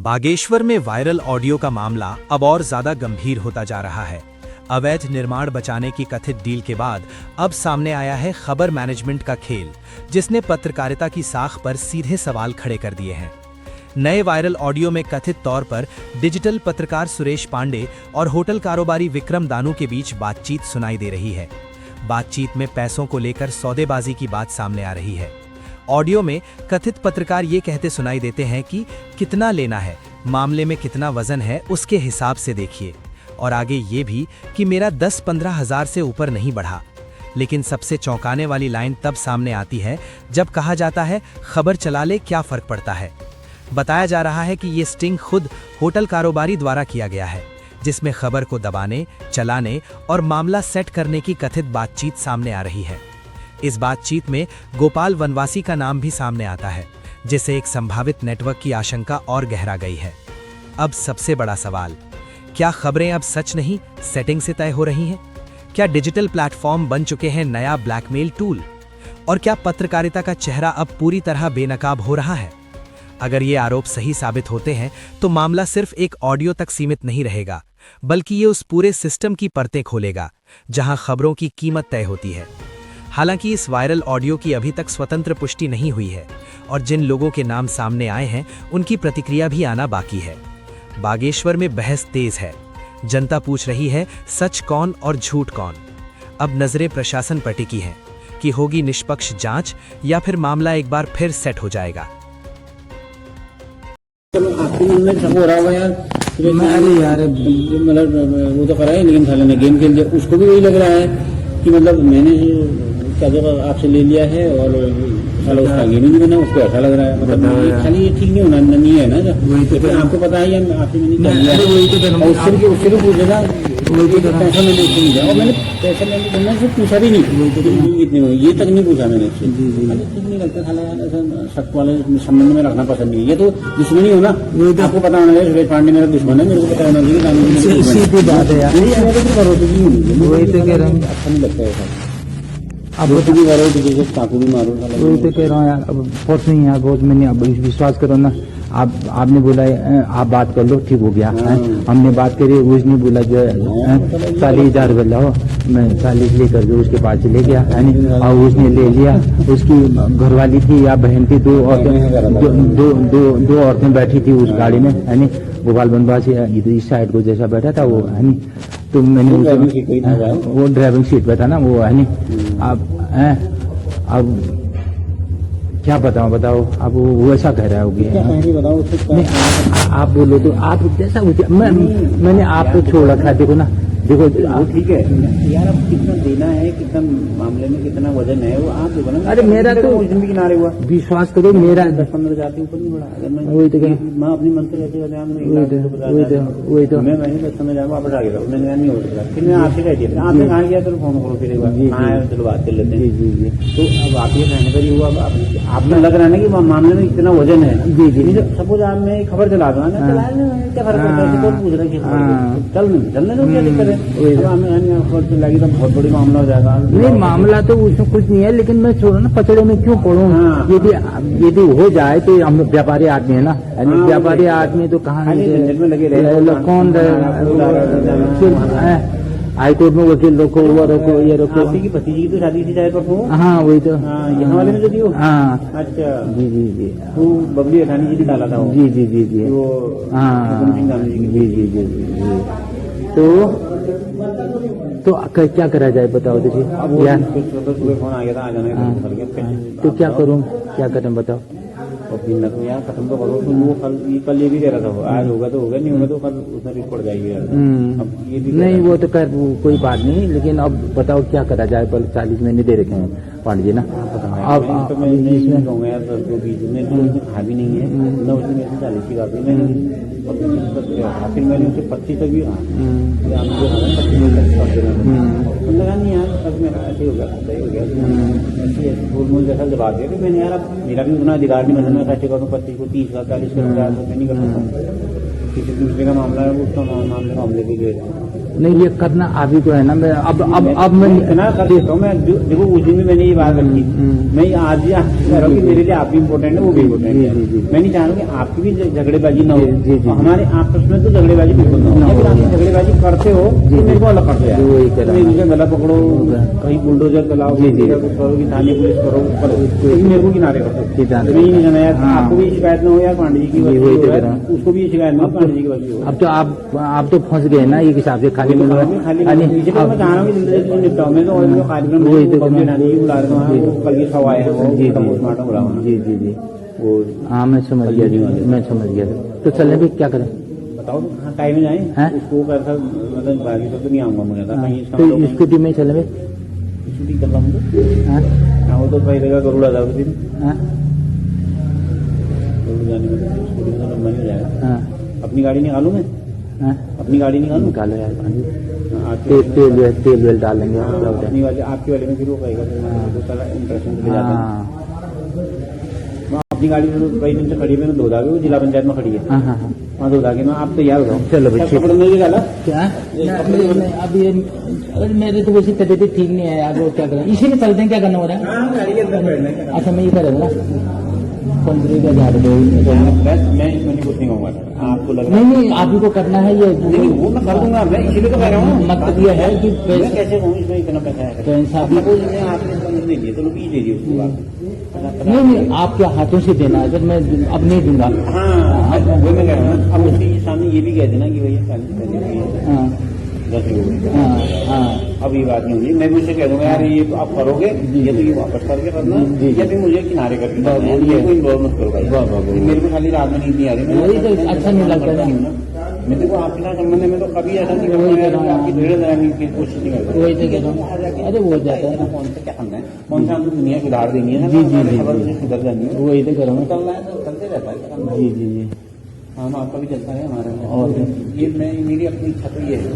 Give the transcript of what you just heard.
बागेश्वर में viral audio का मामला अब और ज्यादा गंभीर होता जा रहा है। अवैध निर्माण बचाने की कथित डील के बाद अब सामने आया है खबर मैनेजमेंट का खेल, जिसने पत्रकारिता की साख पर सीधे सवाल खड़े कर दिए हैं। नए वायरल ऑडियो में कथित तौर पर डिजिटल पत्रकार सुरेश पांडे और होटल कारोबारी विक्रम दानू के बीच बातचीत सुनाई दे रही है। बातचीत में पैसों को लेकर सौदेबाजी की बात सामने आ रही है। ऑडियो में कथित पत्रकार ये कहते सुनाई देते हैं कि कितना लेना है, मामले में कितना वजन है उसके हिसाब से देखिए, और आगे ये भी कि मेरा 10-15 हजार से ऊपर नहीं बढ़ा। लेकिन सबसे चौंकाने वाली लाइन तब सामने आती है जब कहा जाता है खबर चला ले, क्या फर्क पड़ता है। बताया जा रहा है कि ये स्टिंग खुद होटल कारोबारी द्वारा किया गया है, जिसमें खबर को दबाने, चलाने और मामला सेट करने की कथित बातचीत सामने आ रही है। इस बातचीत में गोपाल वनवासी का नाम भी सामने आता है, जिससे एक संभावित नेटवर्क की आशंका और गहरा गई है। अब सबसे बड़ा सवाल, क्या खबरें अब सच नहीं सेटिंग से तय हो रही हैं? क्या डिजिटल प्लेटफॉर्म बन चुके हैं नया ब्लैकमेल टूल? और क्या पत्रकारिता का चेहरा अब पूरी तरह बेनकाब हो रहा है? अगर ये आरोप सही साबित होते हैं तो मामला सिर्फ एक ऑडियो तक सीमित नहीं रहेगा, बल्कि ये उस पूरे सिस्टम की परतें खोलेगा जहां खबरों की कीमत तय होती है। हालांकि इस वायरल ऑडियो की अभी तक स्वतंत्र पुष्टि नहीं हुई है और जिन लोगों के नाम सामने आए हैं उनकी प्रतिक्रिया भी आना बाकी है। बागेश्वर में बहस तेज है। जनता पूछ रही है सच कौन और झूठ कौन। अब नजरें प्रशासन पर टिकी हैं कि होगी निष्पक्ष जांच या फिर मामला एक बार फिर सेट हो जाएगा। आपके मन में सब हो रहा होगा यार, अरे यार मतलब वो तो करा है, लेकिन साले ने गेम खेल दिया। उसको भी वही लग रहा है कि मतलब मैंने क्या आपसे ले लिया है और साला उसका गेम नहीं बना, उसको ऐसा लग रहा है। मतलब खाली ये ठीक नहीं होना नहीं है ना, जब आपको पता है यार आपसे मैंने कर लिया, उससे भी पूछ लेना पैसा मैंने उससे नहीं दिया, और मैंने पैसा मैंने से पूछा भी नहीं, कितने ये तक नहीं पूछा मैंने उससे। ठीक नहीं लगता खाला ऐसा शक वाले संबंध में रखना पसंद नहीं। ये तो दुश्मनी हो ना, आपको पता होना चाहिए सुरेश पांडे मेरा दुश्मन है, मेरे को पता होना चाहिए। सीधी बात है यार, अच्छा नहीं लगता है। अब भी मारो काकू भी मारो, वही तो कह रहा हूँ यार। अब बहुत नहीं यार, बहुत मैंने अब विश्वास करो ना। आपने बोला आप बात कर लो, ठीक हो गया है। हमने बात करी, उसने बोला जो 40,000 रुपये लाओ, मैं 40 लेकर जो उसके पास चले गया है नहीं, और उसने ले लिया। उसकी घरवाली थी या बहन थी, दो औरतें बैठी थी उस गाड़ी में है नहीं। गोपाल बनवासी इस साइड को जैसा बैठा था वो है नहीं, तो मैंने वो ड्राइविंग सीट पे था ना वो है नहीं। अब क्या बताओ अब वो ऐसा कह रहा होगी। आप बोलो तो आप जैसा मैंने आपको छोड़ रखा है। देखो ना, देखो ठीक है यार, अब कितना देना है, कितना मामले में कितना वजन है वो आप देखो ना। अरे मेरा तो भी किनारे हुआ, विश्वास करो मेरा 10-15 हजार के ऊपर नहीं बढ़ा। अगर मैं अपनी मन से वही तो मैं 10-15 हजार वापस आ गया, मैंने नहीं हो सकता। फिर मैं आपसे कह दिया, आपने कहा गया तो फोन करो, फिर एक बार चलो बात कर लेते हैं। जी तो अब आप ये कहने पर ही हुआ, आपने लग रहा है ना कि मामले में इतना वजन है। जी सपोज आप मैं खबर चला दूंगा ना, क्या फर्क पड़ता है, कौन पूछ रहा है, चलने दो, क्या दिक्कत है। लगी तो बहुत बड़ी मामला हो जाएगा। नहीं मामला तो उसमें कुछ नहीं है, लेकिन मैं छोड़ो ना, पचड़े में क्यों पड़ूं। यदि हो जाए तो हम व्यापारी आदमी है ना, व्यापारी आदमी तो कहाँ में लगे रहे, कौन हाईकोर्ट में वकील रोको, वो रोको, ये रोको। आपकी भतीजी की तो शादी थी शायद परसों। हाँ वही तो, यहाँ वाले में जो थी वो। हाँ अच्छा, जी वो बबली अठानी जी डाला था। जी वो हाँ तो क्या करा जाए बताओ दीजिए यार। सुबह फोन आ गया था, आ जाना। तो क्या करूं, क्या करें बताओ। और यार खत्म तो करो, तुम वो कल ये भी कह रहा था, आज होगा तो होगा, नहीं होगा तो कल उसमें रिस्क पड़ जाएगी यार। अब ये भी नहीं, वो तो कोई बात नहीं, लेकिन अब बताओ क्या करा जाए। पहले 40 महीने दे रखे हैं पांडे जी ना। अब मैं इसमें कहूँगा यार, बीच में खा भी नहीं है ना, उसमें मेरे 40 की बात है, फिर मैंने उसे 25 तक भी लगा नहीं यार, सब मेरा ऐसे हो गया, सही हो गया। मूल जैसा जवाब दिया कि मैंने यार अब मेरा भी उतना अधिकार नहीं बनना, खर्चे करूँ 25 को 30 का 40 का 50 का, मैं नहीं कर सकता। किसी दूसरे का मामला है, उसका मामले के लिए नहीं ये करना आप ही को है ना। मैं अब मैं इतना कर देता हूँ मैं। देखो उस दिन भी मैंने ये बात रखी, मैं आज ही आपसे कह रहा हूँ कि मेरे लिए आप भी इम्पोर्टेंट है, वो भी इम्पोर्टेंट है। मैं नहीं चाह रहा हूँ कि आपकी भी झगड़ेबाजी ना हो, हमारे आपस में तो झगड़ेबाजी बिल्कुल ना हो। अगर आप झगड़ेबाजी करते हो तो मेरे को अलग कर दो यार, मुझे गला पकड़ो, कहीं बुलडोजर चलाओ, करो कि थाने पुलिस करो, लेकिन मेरे को किनारे कर दो। मैं ही नहीं जाना यार, आपको भी शिकायत न हो यार, पांडे जी की उसको भी शिकायत न हो, पांडे जी की वजह हो। अब तो आप तो फंस गए ना एक हिसाब से। खाली मैं चाह रहा हूँ कि जिंदगी निपटाओ। मैं तो कार्यक्रम बुला रहा हूँ, कल की सवाल है वो पोस्टमार्टम बुला। जी जी जी वो हाँ मैं समझ गया जी, मैं समझ गया। तो चलने भी क्या करें बताओ, हाँ टाइम में जाए उसको कैसा, मतलब बाकी सब तो नहीं आऊंगा मुझे कहीं। तो स्कूटी में चले में छुट्टी कर रहा हूँ, वो तो भाई रहेगा गरुड़ा था उस दिन जाने में, स्कूटी में तो लंबा नहीं हो जाएगा। अपनी गाड़ी निकालू मैं, अपनी गाड़ी निकालो यार, तेल वेल डालेंगे अपनी वाले, आपकी वाले में फिर वो कहेगा इंटरेस्ट ले जाता है। अपनी गाड़ी में कई दिन से खड़ी है, मैंने धोधा वो जिला पंचायत में खड़ी है, वहाँ धोधा के मैं आप तैयार हो जाओ। चलो भाई क्या अब मेरे तो वैसे तबीयत ठीक नहीं है यार, वो क्या करें, इसी में चलते हैं, क्या करना हो रहा है। अच्छा मैं ये करेगा 15,000 मैं इसमें कुछ नहीं कहूँगा, आपको लग रहा है नहीं आप ही को करना है ये, वो मैं कर दूंगा, मैं इसीलिए तो कह रहा हूँ। मतलब ये है कि मैं कैसे कहूँ इसमें इतना पैसा है, तो इंसाफ आपने समझ नहीं दिए तो लोग दे दिए उसको बात। नहीं आपके हाथों से देना है, मैं अब नहीं दूंगा। हाँ वो मैं कह रहा हूँ, अब उसके सामने ये भी कह देना कि भैया 40 10 लोग, अब ये बात नहीं होगी। मैं भी उसे कह दूंगा यार ये तो आप करोगे, ये तो ये वापस करके करना, या फिर मुझे किनारे करके करना है, ये कोई इन्वॉल्व मत करो भाई। मेरे को खाली रात में नींद नहीं आ रही, अच्छा नहीं लगता ना। मैं देखो आपके साथ संबंध में तो कभी ऐसा नहीं करता, आपकी धीरे लगाने की कोशिश नहीं करता। वही तो कह रहा हूँ, अरे वो जाता है ना, कौन सा क्या करना है, कौन सा हमको दुनिया सुधार देनी है, खबर से सुधर जानी है, वही तो कह रहा हूँ, चलना है तो चलते रहता है। जी जी जी हम आपका भी चलता है हमारा, और ये मैं मेरी अपनी इच्छा तो ये है।